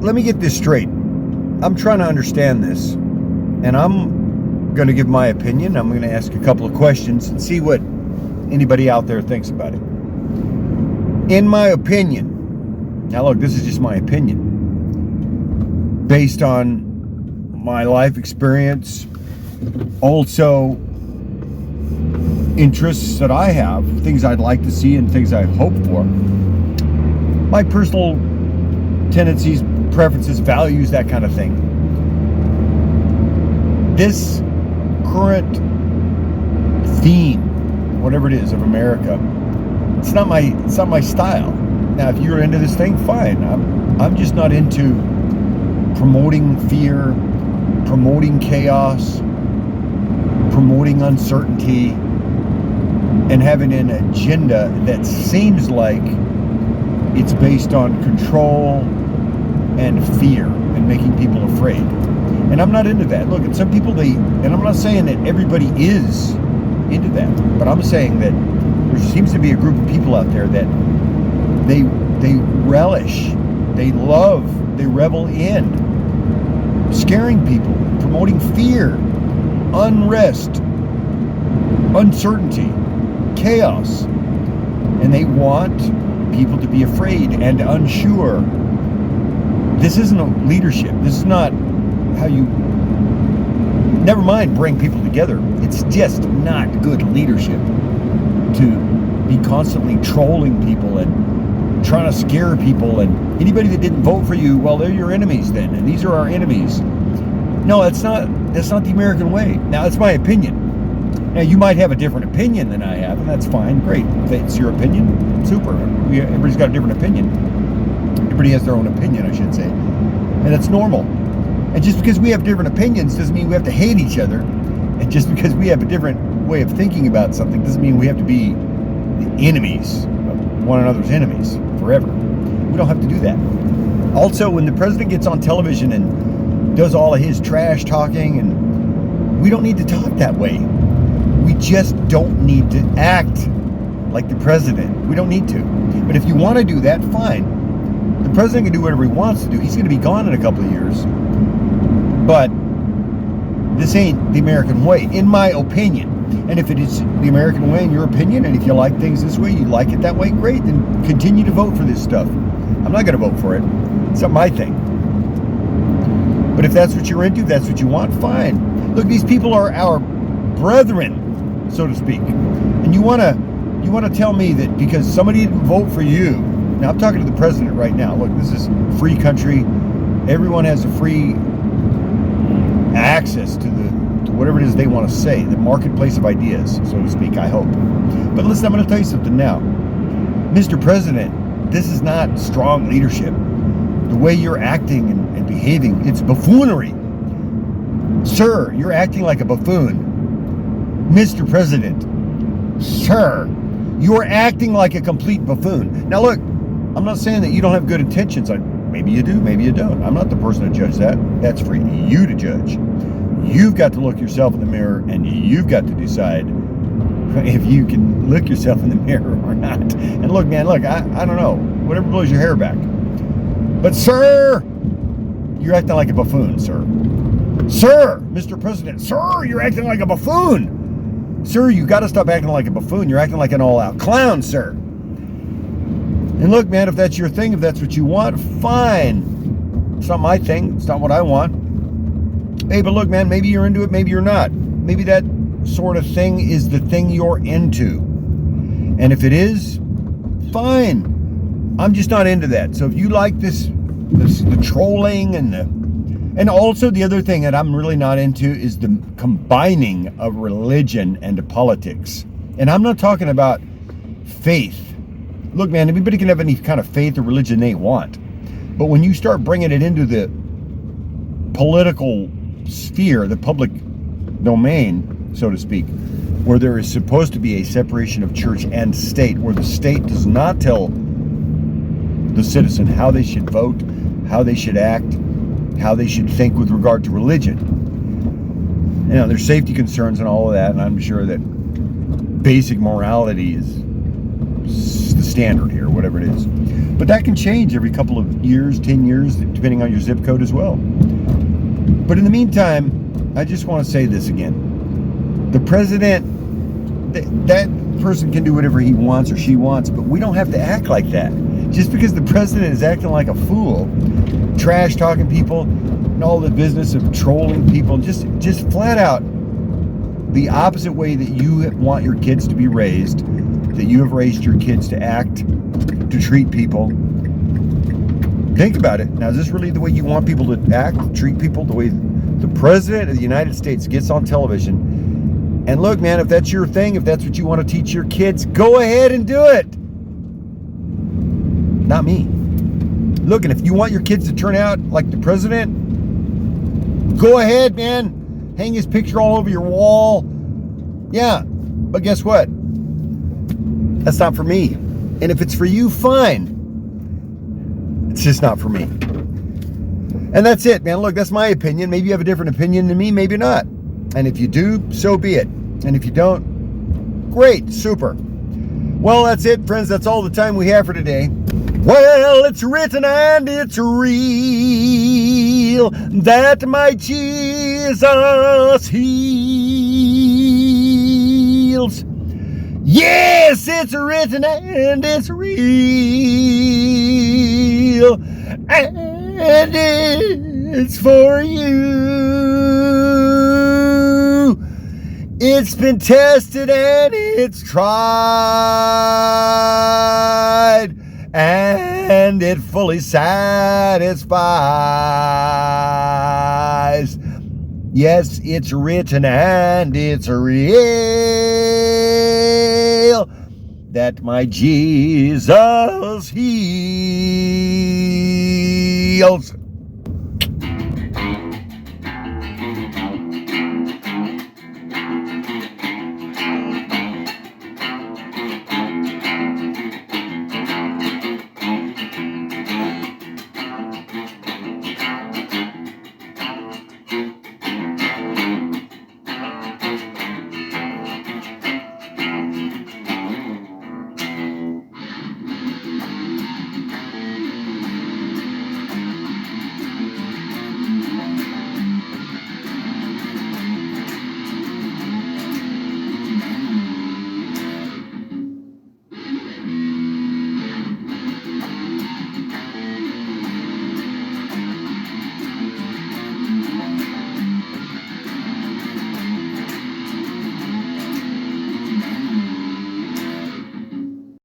let me get this straight. I'm trying to understand this, and I'm going to give my opinion. I'm going to ask a couple of questions and see what anybody out there thinks about it. In my opinion, now look, this is just my opinion, based on my life experience, also interests that I have, things I'd like to see and things I hope for, my personal tendencies, preferences, values, that kind of thing. This current theme, whatever it is, of America, it's not my style. Now, if you're into this thing, fine. I'm just not into promoting fear, promoting chaos, promoting uncertainty, and having an agenda that seems like it's based on control and fear and making people afraid. And I'm not into that. Look, and some people, and I'm not saying that everybody is into that, but I'm saying that there seems to be a group of people out there that they relish, they love, they revel in scaring people, promoting fear, unrest, uncertainty, chaos. And they want people to be afraid and unsure. This isn't a leadership. This is not how you, never mind bring people together. It's just not good leadership to be constantly trolling people and trying to scare people, and anybody that didn't vote for you, well, they're your enemies then, and these are our enemies. No, that's not the American way. Now, that's my opinion. Now, you might have a different opinion than I have, and that's fine, great. If it's your opinion, super. Everybody's got a different opinion. Everybody has their own opinion, I should say. And that's normal. And just because we have different opinions doesn't mean we have to hate each other. And just because we have a different way of thinking about something doesn't mean we have to be enemies, one another's enemies forever. We don't have to do that. Also, when the president gets on television and does all of his trash talking, and we don't need to talk that way. We just don't need to act like the president. We don't need to. But if you want to do that, fine. The president can do whatever he wants to do. He's going to be gone in a couple of years. But this ain't the American way, in my opinion. And if it is the American way in your opinion, and if you like things this way, you like it that way, great, then continue to vote for this stuff. I'm not going to vote for it. It's not my thing. But if that's what you're into, that's what you want, fine. Look, these people are our brethren, so to speak. And you want to tell me that because somebody didn't vote for you. Now, I'm talking to the president right now. Look, this is a free country. Everyone has a free access to whatever it is they want to say, the marketplace of ideas, so to speak, I hope. But listen, I'm going to tell you something now. Mr. President, this is not strong leadership. The way you're acting and behaving, it's buffoonery. Sir, you're acting like a buffoon. Mr. President, sir, you're acting like a complete buffoon. Now look, I'm not saying that you don't have good intentions. Maybe you do, maybe you don't. I'm not the person to judge that. That's for you to judge. You've got to look yourself in the mirror, and you've got to decide if you can look yourself in the mirror or not. And look, man, look, I don't know. Whatever blows your hair back. But sir, you're acting like a buffoon, sir. Sir, Mr. President, sir, you're acting like a buffoon. Sir, you got to stop acting like a buffoon. You're acting like an all-out clown, sir. And look, man, if that's your thing, if that's what you want, fine. It's not my thing. It's not what I want. Hey, but look, man, maybe you're into it, maybe you're not. Maybe that sort of thing is the thing you're into. And if it is, fine. I'm just not into that. So if you like the trolling and also the other thing that I'm really not into is the combining of religion and politics. And I'm not talking about faith. Look, man, everybody can have any kind of faith or religion they want. But when you start bringing it into the political sphere, the public domain, so to speak, where there is supposed to be a separation of church and state, where the state does not tell the citizen how they should vote, how they should act, how they should think with regard to religion. You know, there's safety concerns and all of that, and I'm sure that basic morality is the standard here, whatever it is. But that can change every couple of years, 10 years, depending on your zip code as well. But in the meantime, I just want to say this again. The president, that person can do whatever he wants or she wants, but we don't have to act like that. Just because the president is acting like a fool, trash talking people, and all the business of trolling people, just flat out the opposite way that you want your kids to be raised, that you have raised your kids to act, to treat people. Think about it. Now, is this really the way you want people to act, treat people, the way the president of the United States gets on television? And look, man, if that's your thing, if that's what you want to teach your kids, go ahead and do it. Not me. Look, and if you want your kids to turn out like the president, go ahead, man. Hang his picture all over your wall. Yeah, but guess what? That's not for me. And if it's for you, fine. It's just not for me. And that's it, man. Look, that's my opinion. Maybe you have a different opinion than me, maybe not. And if you do, so be it. And if you don't, great, super. Well, that's it, friends. That's all the time we have for today. Well, it's written and it's real that my Jesus heals. Yes, it's written and it's real, and it's for you. It's been tested and it's tried, and it fully satisfies. Yes, it's written and it's real that my Jesus heals.